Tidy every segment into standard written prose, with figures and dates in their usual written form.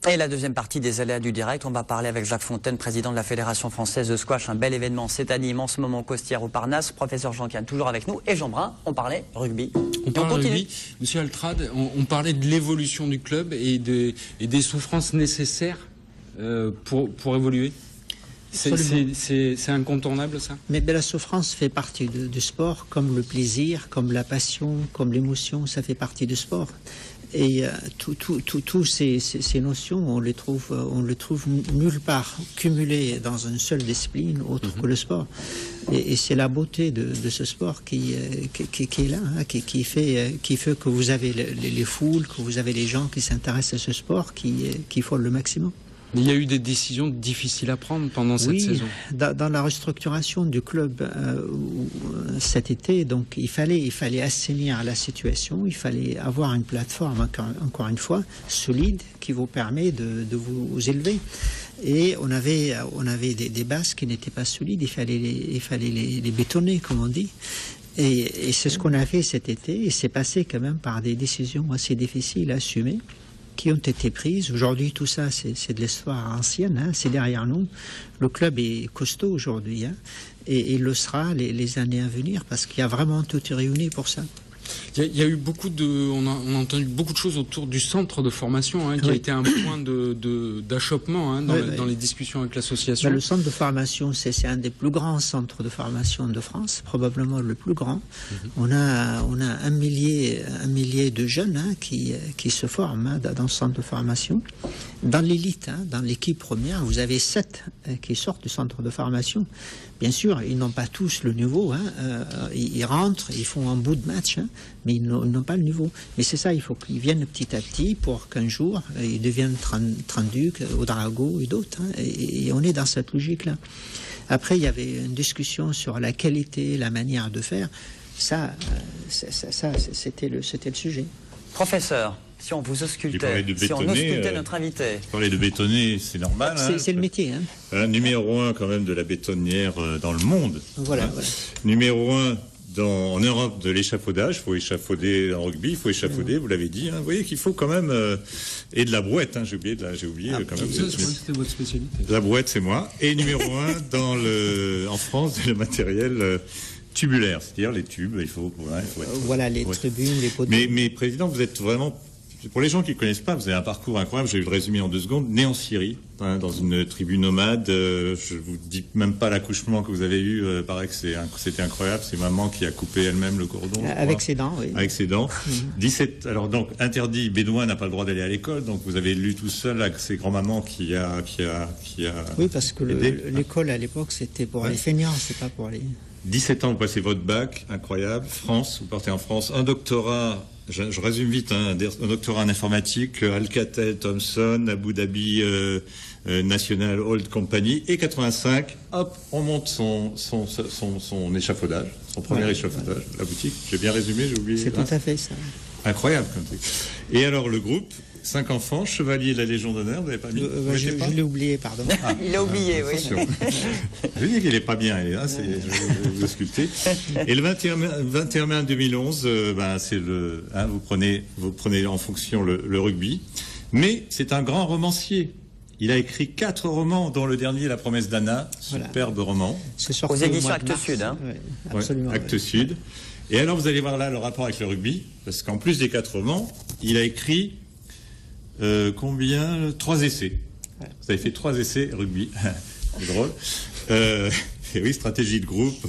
Et la deuxième partie des aléas du direct, on va parler avec Jacques Fontaine, président de la Fédération française de squash. Un bel événement cette année, en ce moment, Costière au Parnasse. Professeur Jean Kahn, toujours avec nous. Et Jean Brun, on parlait rugby. On parle rugby. Monsieur Altrad, on parlait de l'évolution du club et des souffrances nécessaires pour évoluer. C'est incontournable, ça? Mais la souffrance fait partie du sport, comme le plaisir, comme la passion, comme l'émotion, ça fait partie du sport. Et tous ces notions, on les trouve nulle part cumulées dans une seule discipline autre que le sport. Et c'est la beauté de ce sport qui est là, hein, qui fait que vous avez les foules, que vous avez les gens qui s'intéressent à ce sport, qui font le maximum. Mais il y a eu des décisions difficiles à prendre pendant cette saison. Dans la restructuration du club cet été, donc il fallait assainir la situation, il fallait avoir une plateforme, encore une fois, solide, qui vous permet de vous élever. Et on avait des bases qui n'étaient pas solides, il fallait les bétonner, comme on dit. Et c'est ce qu'on a fait cet été, et c'est passé quand même par des décisions assez difficiles à assumer, qui ont été prises. Aujourd'hui, tout ça, c'est de l'histoire ancienne, hein, c'est derrière nous. Le club est costaud aujourd'hui, hein, et il le sera les années à venir, parce qu'il y a vraiment tout réuni pour ça. Il y a eu on a entendu beaucoup de choses autour du centre de formation, hein, qui a été un point d'achoppement, hein, dans les discussions avec l'association. Le centre de formation, c'est un des plus grands centres de formation de France, probablement le plus grand. On a un millier de jeunes, hein, qui se forment, hein, dans ce centre de formation. Dans l'élite, hein, dans l'équipe première, vous avez 7 qui sortent du centre de formation. Bien sûr, ils n'ont pas tous le niveau, hein, ils rentrent, ils font un bout de match, hein, mais ils n'ont pas le niveau. Mais c'est ça, il faut qu'ils viennent petit à petit pour qu'un jour, ils deviennent Trenduc, Ouedraogo et d'autres. Hein, et on est dans cette logique-là. Après, il y avait une discussion sur la qualité, la manière de faire. Ça, c'était le sujet. Professeur, si on vous auscultait, si on auscultait notre invité. Parler de bétonner, c'est normal. C'est le métier. Hein. Numéro 1 quand même de la bétonnière dans le monde. Voilà. Hein. Numéro 1 en Europe de l'échafaudage. Il faut échafauder en rugby, il faut échafauder, vous l'avez dit. Hein. Vous voyez qu'il faut quand même... et de la brouette, hein, j'ai oublié quand même. C'était votre spécialité. La brouette, c'est moi. Et numéro 1 en France, le matériel... tubulaire, c'est-à-dire les tubes, il faut voilà, les tribunes, les poteaux. Mais président, vous êtes vraiment, pour les gens qui ne connaissent pas, vous avez un parcours incroyable, je vais le résumer en 2 secondes, né en Syrie, hein, dans une tribu nomade, je vous dis même pas l'accouchement que vous avez eu, paraît que c'était incroyable, c'est maman qui a coupé elle-même le cordon. Avec ses dents, oui. Avec ses dents. 17, alors donc, interdit, bédouin n'a pas le droit d'aller à l'école, donc vous avez lu tout seul avec ses grands-mamans qui a... Oui, parce que l'école à l'époque, c'était pour les feignants, c'est pas pour les... 17 ans, vous passez votre bac, incroyable. France, vous partez en France. Un doctorat, je résume vite, hein, un doctorat en informatique, Alcatel, Thomson, Abu Dhabi National Oil Company. Et 85, hop, on monte son échafaudage, son premier échafaudage, la boutique. J'ai bien résumé, j'ai oublié. C'est tout à fait ça. Incroyable comme truc. Et alors le groupe, 5 enfants, chevalier de la Légion d'honneur, vous n'avez pas mis je l'ai oublié, pardon. Il a oublié, oui. Je dis qu'il n'est pas bien, je vais vous sculpter. Et le 21 mai 2011, c'est vous prenez en fonction le rugby. Mais c'est un grand romancier. Il a écrit 4 romans, dont le dernier, La promesse d'Anna, superbe roman. Aux éditions Actes Sud. Hein. Ouais, absolument. Actes Sud. Et alors, vous allez voir là le rapport avec le rugby, parce qu'en plus des 4 romans, il a écrit 3 essais. Ouais. Vous avez fait 3 essais rugby. C'est drôle. Et oui, stratégie de groupe,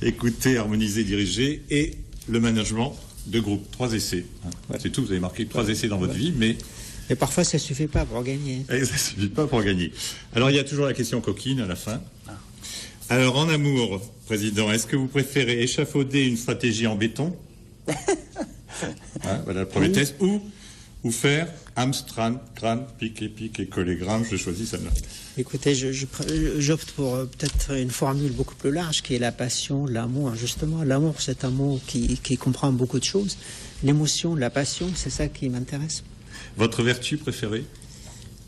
écouter, harmoniser, diriger, et le management de groupe. 3 essais. Ouais. C'est tout, vous avez marqué 3 essais dans votre vie, mais... Et parfois, ça ne suffit pas pour gagner. Et ça ne suffit pas pour gagner. Alors, il y a toujours la question coquine à la fin. Alors, en amour, Président, est-ce que vous préférez échafauder une stratégie en béton voilà le premier test. Ou faire Amstrad, crâne, pique et collégramme. Je choisis celle-là. Écoutez, j'opte pour peut-être une formule beaucoup plus large qui est la passion, l'amour. Justement, l'amour, c'est un mot qui comprend beaucoup de choses. L'émotion, la passion, c'est ça qui m'intéresse. Votre vertu préférée?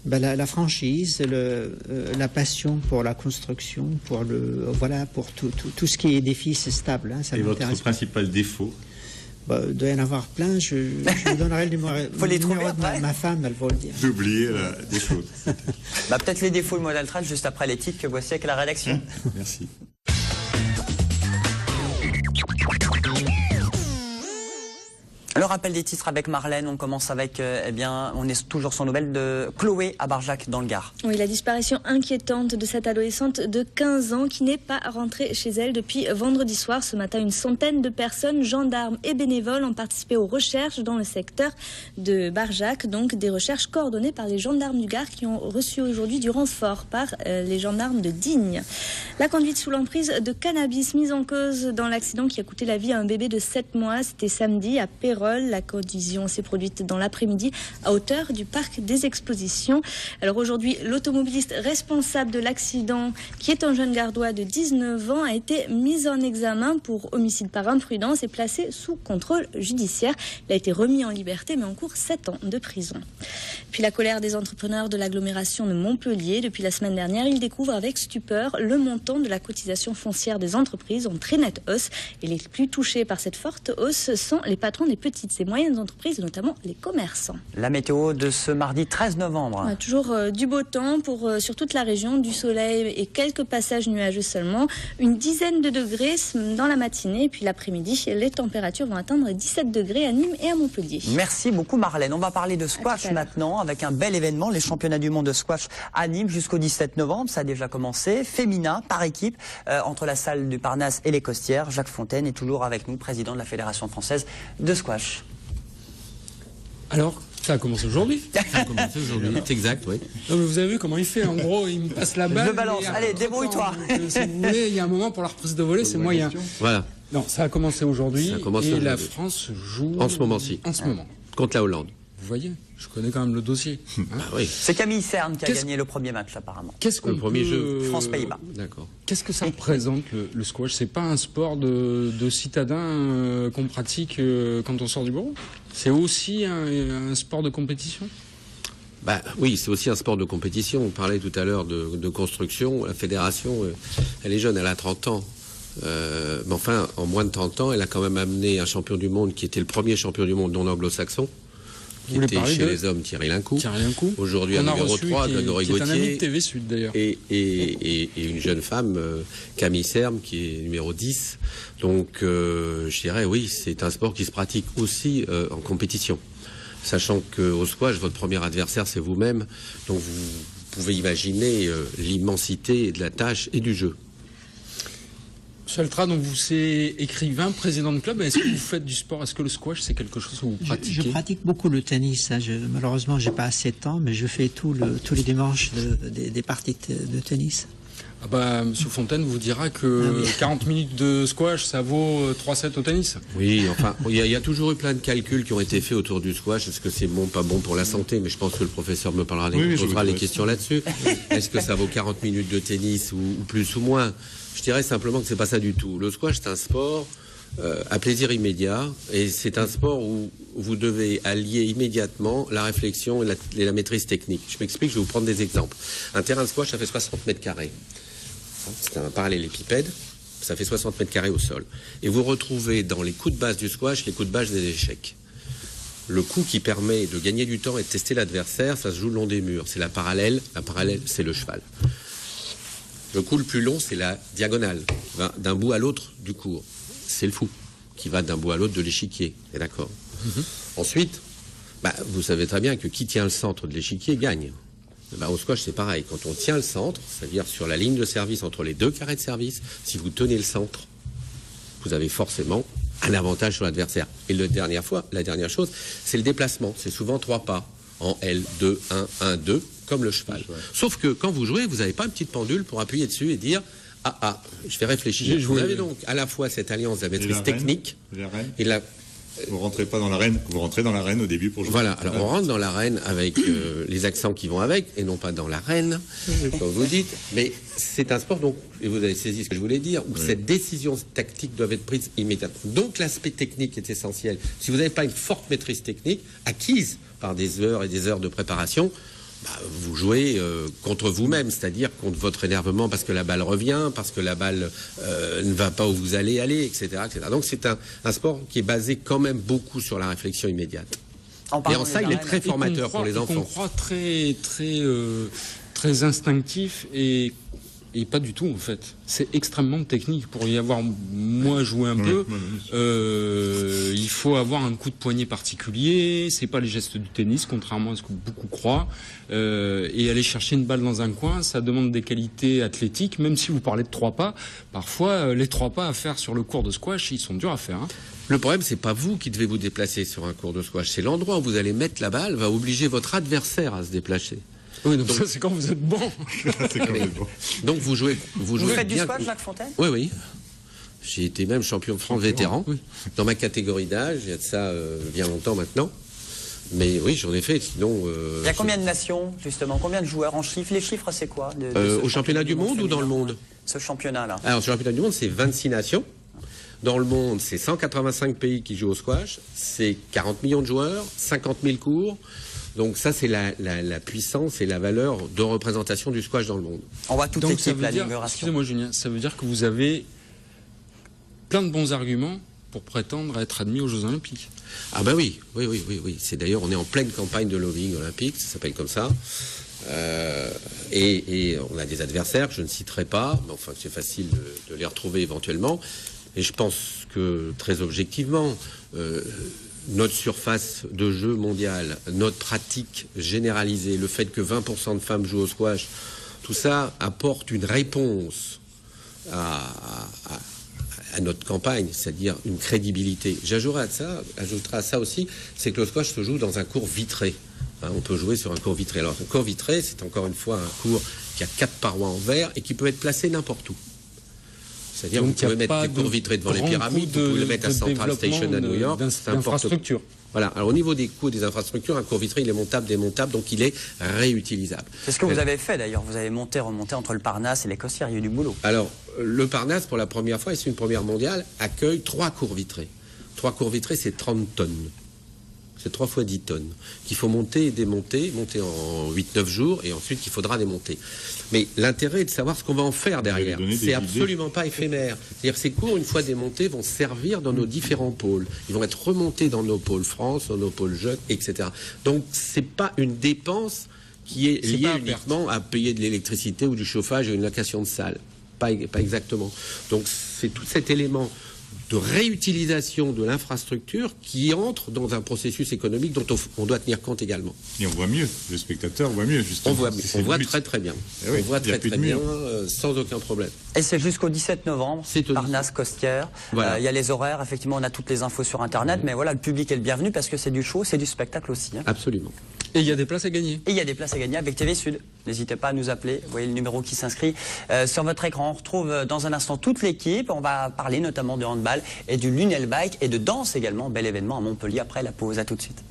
La franchise, la passion pour la construction, pour tout ce qui est édifice stable. Hein, ça et m'intéresse. votre principal défaut? Il doit y en avoir plein. Je vous donnerai le numéro, Faut les trouver de ma femme, elle va le dire. J'ai oublié des choses. Peut-être les défauts de Moël Altrad juste après les titres que voici avec la rédaction. Merci. Le rappel des titres avec Marlène, on commence avec, on est toujours sans nouvelles de Chloé à Barjac dans le Gard. Oui, la disparition inquiétante de cette adolescente de 15 ans qui n'est pas rentrée chez elle depuis vendredi soir. Ce matin, une centaine de personnes, gendarmes et bénévoles, ont participé aux recherches dans le secteur de Barjac. Donc des recherches coordonnées par les gendarmes du Gard qui ont reçu aujourd'hui du renfort par les gendarmes de Digne. La conduite sous l'emprise de cannabis mise en cause dans l'accident qui a coûté la vie à un bébé de 7 mois. C'était samedi à Pérol. La collision s'est produite dans l'après-midi à hauteur du parc des expositions. Alors aujourd'hui, l'automobiliste responsable de l'accident, qui est un jeune gardois de 19 ans, a été mis en examen pour homicide par imprudence et placé sous contrôle judiciaire. Il a été remis en liberté mais encourt 7 ans de prison. Puis la colère des entrepreneurs de l'agglomération de Montpellier. Depuis la semaine dernière, ils découvrent avec stupeur le montant de la cotisation foncière des entreprises en très nette hausse. Et les plus touchés par cette forte hausse sont les patrons des petites et moyennes entreprises, notamment les commerçants. La météo de ce mardi 13 novembre. Toujours du beau temps sur toute la région, du soleil et quelques passages nuageux seulement. Une dizaine de degrés dans la matinée. Et puis l'après-midi, les températures vont atteindre 17 degrés à Nîmes et à Montpellier. Merci beaucoup Marlène. On va parler de squash maintenant avec un bel événement, les championnats du monde de squash à Nîmes jusqu'au 17 novembre. Ça a déjà commencé. Féminin par équipe entre la salle du Parnasse et les Costières. Jacques Fontaine est toujours avec nous, président de la Fédération française de squash. Alors, ça a commencé aujourd'hui. Ça a commencé aujourd'hui, c'est exact, oui. Non, mais vous avez vu comment il fait. En gros, il me passe la balle. Je balance. Allez, débrouille-toi. Si vous voulez, il y a un moment pour la reprise de volée, c'est moyen. Voilà. Non, ça a commencé aujourd'hui. Et la France joue en ce moment-ci. En ce moment. Contre la Hollande. Vous voyez, je connais quand même le dossier. Hein, oui. C'est Camille Cerne qui a gagné le premier match apparemment. Qu'est-ce qu'on le premier jeu France-Pays-Bas. D'accord. Qu'est-ce que ça représente le squash? C'est pas un sport de citadin qu'on pratique quand on sort du bureau? C'est aussi un sport de compétition? Oui, c'est aussi un sport de compétition. On parlait tout à l'heure de construction. La fédération, elle est jeune, elle a 30 ans. Mais enfin, en moins de 30 ans, elle a quand même amené un champion du monde qui était le premier champion du monde non anglo-saxon, qui était chez les hommes Thierry Lincourt. Aujourd'hui, un numéro 3, Grégory Gauthier. Qui est un ami de TV Sud d'ailleurs. Et une jeune femme, Camille Cerne, qui est numéro 10. Donc, je dirais, oui, c'est un sport qui se pratique aussi en compétition. Sachant qu'au squash, votre premier adversaire, c'est vous-même. Donc, vous pouvez imaginer l'immensité de la tâche et du jeu. Monsieur Altrad, donc vous êtes écrivain, président de club. Est-ce que vous faites du sport? Est-ce que le squash, c'est quelque chose que vous pratiquez? Je pratique beaucoup le tennis. Malheureusement, j'ai pas assez de temps, mais je fais tous les dimanches des parties de tennis. Monsieur Fontaine vous dira que 40 minutes de squash, ça vaut 3 sets au tennis. Oui, enfin, il y a toujours eu plein de calculs qui ont été faits autour du squash. Est-ce que c'est bon, pas bon pour la santé? Mais je pense que le professeur me posera les questions là-dessus. Est-ce que ça vaut 40 minutes de tennis ou plus ou moins? Je dirais simplement que c'est pas ça du tout. Le squash, c'est un sport à plaisir immédiat, et c'est un sport où vous devez allier immédiatement la réflexion et la maîtrise technique. Je m'explique, je vais vous prendre des exemples. Un terrain de squash, ça fait 60 mètres carrés. C'est un parallélépipède, ça fait 60 mètres carrés au sol. Et vous retrouvez dans les coups de base du squash, les coups de base des échecs. Le coup qui permet de gagner du temps et de tester l'adversaire, ça se joue le long des murs. C'est la parallèle, c'est le cheval. Le coup le plus long, c'est la diagonale, d'un bout à l'autre du court. C'est le fou, qui va d'un bout à l'autre de l'échiquier. Et d'accord. Ensuite, vous savez très bien que qui tient le centre de l'échiquier gagne. Au squash, c'est pareil. Quand on tient le centre, c'est-à-dire sur la ligne de service entre les deux carrés de service, si vous tenez le centre, vous avez forcément un avantage sur l'adversaire. Et la dernière chose, c'est le déplacement. C'est souvent 3 pas en L, 2, 1, 1, 2, comme le cheval. Sauf que quand vous jouez, vous n'avez pas une petite pendule pour appuyer dessus et dire je vais réfléchir. Vous avez donc à la fois cette alliance de la maîtrise technique et la... Vous rentrez pas dans l'arène, vous rentrez dans l'arène au début pour jouer. Voilà, alors on rentre dans l'arène avec les accents qui vont avec, et non pas dans l'arène, comme vous dites, mais c'est un sport, donc, et vous avez saisi ce que je voulais dire, où cette décision tactique doit être prise immédiatement. Donc l'aspect technique est essentiel. Si vous n'avez pas une forte maîtrise technique, acquise par des heures et des heures de préparation, vous jouez contre vous-même, c'est-à-dire contre votre énervement parce que la balle revient, parce que la balle ne va pas où vous allez aller, etc. etc. Donc c'est un sport qui est basé quand même beaucoup sur la réflexion immédiate. Et en ça, il est très formateur pour les enfants. On croit très instinctif et pas du tout en fait. C'est extrêmement technique. Pour y avoir moi joué un peu, il faut avoir un coup de poignet particulier. C'est pas les gestes du tennis, contrairement à ce que beaucoup croient. Et aller chercher une balle dans un coin, ça demande des qualités athlétiques. Même si vous parlez de 3 pas, parfois les 3 pas à faire sur le court de squash, ils sont durs à faire. Hein. Le problème, c'est pas vous qui devez vous déplacer sur un court de squash. C'est l'endroit où vous allez mettre la balle va obliger votre adversaire à se déplacer. Oui, donc ça, c'est quand vous êtes bon. Donc vous jouez faites bien. Du squash, Jacques Fontaine ? Oui. J'ai été même champion de France vétéran dans ma catégorie d'âge. Il y a de ça bien longtemps maintenant. Mais oui, j'en ai fait. Sinon. Il y a combien de nations justement ? Combien de joueurs en chiffres ? Les chiffres, c'est quoi au championnat du monde ou dans le monde ? Ce championnat-là. Alors, au championnat du monde, c'est 26 nations. Dans le monde, c'est 185 pays qui jouent au squash. C'est 40 millions de joueurs, 50 000 cours. Donc ça, c'est la puissance et la valeur de représentation du squash dans le monde. On voit toute l'équipe, la libération. Excusez-moi Julien, ça veut dire que vous avez plein de bons arguments pour prétendre être admis aux Jeux Olympiques. Ah ben oui. C'est d'ailleurs, on est en pleine campagne de lobbying olympique, ça s'appelle comme ça. Et on a des adversaires que je ne citerai pas, mais enfin c'est facile de les retrouver éventuellement. Et je pense que très objectivement, notre surface de jeu mondiale, notre pratique généralisée, le fait que 20% de femmes jouent au squash, tout ça apporte une réponse à notre campagne, c'est-à-dire une crédibilité. J'ajouterai à ça aussi, c'est que le squash se joue dans un court vitré. On peut jouer sur un court vitré. Alors, un court vitré, c'est encore une fois un court qui a 4 parois en verre et qui peut être placé n'importe où. C'est-à-dire que vous pouvez mettre des cours vitrés devant les pyramides, vous pouvez le mettre à Central Station à New York, d'infrastructure. Voilà. Alors au niveau des coûts des infrastructures, un cours vitré, il est montable, démontable, donc il est réutilisable. C'est ce que vous avez fait d'ailleurs. Vous avez monté, remonté entre le Parnasse et les Costières. Il y a eu du boulot. Alors le Parnasse, pour la première fois, et c'est une première mondiale, accueille 3 cours vitrés. 3 cours vitrés, c'est 30 tonnes. C'est 3 fois 10 tonnes qu'il faut monter et démonter, monter en 8-9 jours, et ensuite qu'il faudra démonter. Mais l'intérêt est de savoir ce qu'on va en faire derrière. C'est absolument pas éphémère. C'est-à-dire que ces cours, une fois démontés, vont servir dans nos différents pôles. Ils vont être remontés dans nos pôles France, dans nos pôles jeunes, etc. Donc c'est pas une dépense qui est liée uniquement à payer de l'électricité ou du chauffage et une location de salle. Pas exactement. Donc c'est tout cet élément de réutilisation de l'infrastructure qui entre dans un processus économique dont on doit tenir compte également. Et on voit mieux, le spectateur voit mieux, justement. On voit très très bien. Oui, on voit très bien, sans aucun problème. Et c'est jusqu'au 17 novembre, Parnasse, Costières. Voilà. Il y a les horaires, effectivement, on a toutes les infos sur Internet, mais voilà, le public est le bienvenu parce que c'est du show, c'est du spectacle aussi. Hein. Absolument. Et il y a des places à gagner. Et il y a des places à gagner avec TV Sud. N'hésitez pas à nous appeler. Vous voyez le numéro qui s'inscrit sur votre écran. On retrouve dans un instant toute l'équipe. On va parler notamment de handball et du Lunel Bike et de danse également. Bel événement à Montpellier après la pause. À tout de suite.